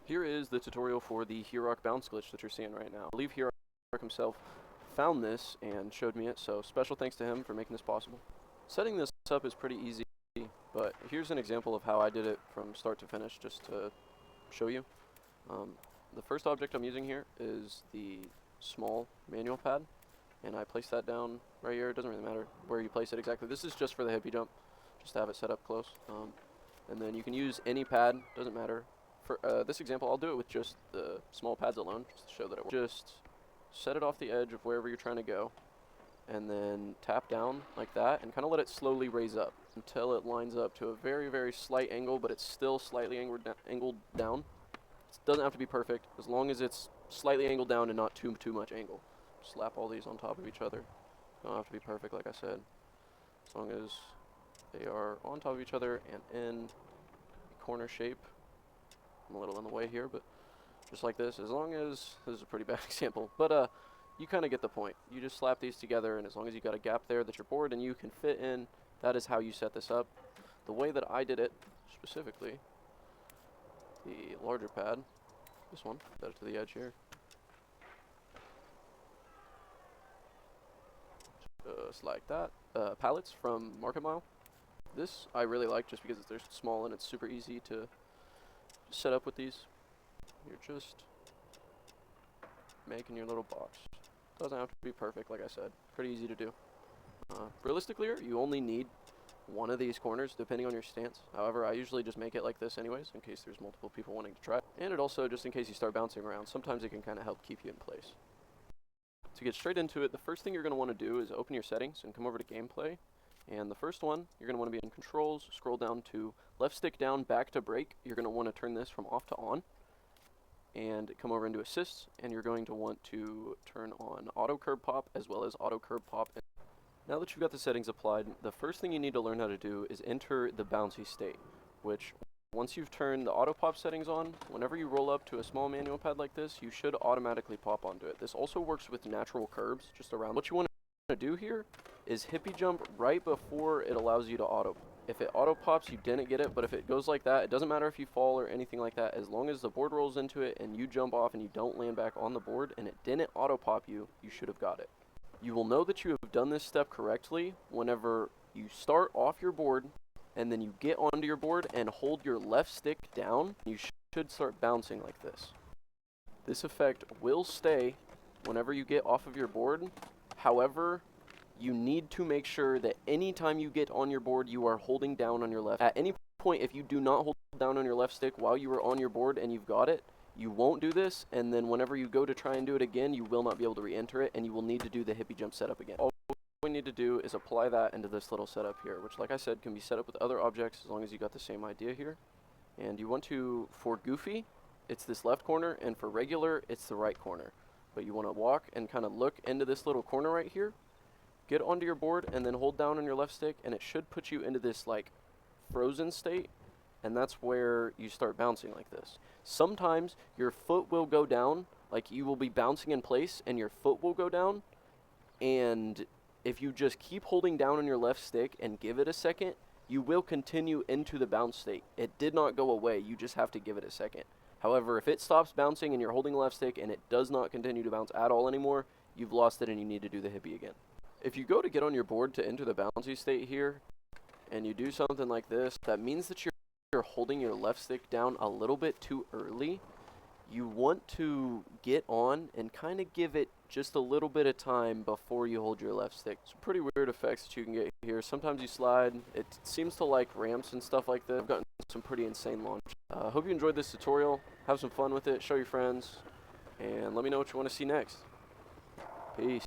Here is the tutorial for the H3r0c bounce glitch that you're seeing right now. I believe H3r0c himself found this and showed me it, so special thanks to him for making this possible. Setting this up is pretty easy, but here's an example of how I did it from start to finish, just to show you. The first object I'm using here is the small manual pad, and I place that down right here. It doesn't really matter where you place it exactly. This is just for the hippie jump, just to have it set up close. And then you can use any pad, doesn't matter. For this example, I'll do it with just the small pads alone, just to show that it works. Just set it off the edge of wherever you're trying to go, and then tap down like that, and kind of let it slowly raise up until it lines up to a very, very slight angle, but it's still slightly angled down. It doesn't have to be perfect, as long as it's slightly angled down and not too much angle. Slap all these on top of each other. Don't have to be perfect, like I said, as long as they are on top of each other and in a corner shape. I'm a little in the way here, but just like this, as long as, this is a pretty bad example, but you kind of get the point. You just slap these together, and as long as you got a gap there that your board and you can fit in, that is how you set this up. The way that I did it, specifically, the larger pad, this one, set it to the edge here. Just like that. Pallets from Market Mile. This I really like just because they're small and it's super easy to set up with these. You're just making your little box. Doesn't have to be perfect, like I said. Pretty easy to do. Realistically, you only need one of these corners depending on your stance. However, I usually just make it like this anyways, in case there's multiple people wanting to try it. And it also, just in case you start bouncing around, sometimes it can kind of help keep you in place. To get straight into it, the first thing you're going to want to do is open your settings and come over to gameplay. And the first one, you're going to want to be in controls, scroll down to left stick down, back to brake. You're going to want to turn this from off to on. And come over into assists, and you're going to want to turn on auto curb pop as well as auto curb pop. Now that you've got the settings applied, the first thing you need to learn how to do is enter the bouncy state, which once you've turned the auto pop settings on, whenever you roll up to a small manual pad like this, you should automatically pop onto it. This also works with natural curbs just around. What you want to do here is hippie jump right before it allows you to auto. If it auto pops, you didn't get it, but if it goes like that, it doesn't matter if you fall or anything like that. As long as the board rolls into it and you jump off and you don't land back on the board and it didn't auto pop you, you should have got it. You will know that you have done this step correctly whenever you start off your board and then you get onto your board and hold your left stick down. You should start bouncing like this. This effect will stay whenever you get off of your board. However, you need to make sure that anytime you get on your board, you are holding down on your left. At any point, if you do not hold down on your left stick while you are on your board and you've got it, you won't do this, and then whenever you go to try and do it again, you will not be able to re-enter it, and you will need to do the hippie jump setup again. All we need to do is apply that into this little setup here, which, like I said, can be set up with other objects as long as you got the same idea here. And you want to, for goofy, it's this left corner, and for regular, it's the right corner. But you want to walk and kind of look into this little corner right here, get onto your board, and then hold down on your left stick, and it should put you into this, like, frozen state, and that's where you start bouncing like this. Sometimes your foot will go down, like you will be bouncing in place, and your foot will go down, and if you just keep holding down on your left stick and give it a second, you will continue into the bounce state. It did not go away, you just have to give it a second. However, if it stops bouncing and you're holding the left stick and it does not continue to bounce at all anymore, you've lost it and you need to do the hippie again. If you go to get on your board to enter the bouncy state here, and you do something like this, that means that you're holding your left stick down a little bit too early. You want to get on and kind of give it just a little bit of time before you hold your left stick. Some pretty weird effects that you can get here. Sometimes you slide. It seems to like ramps and stuff like that. I've gotten some pretty insane launch. Hope you enjoyed this tutorial. Have some fun with it. Show your friends. And let me know what you want to see next. Peace.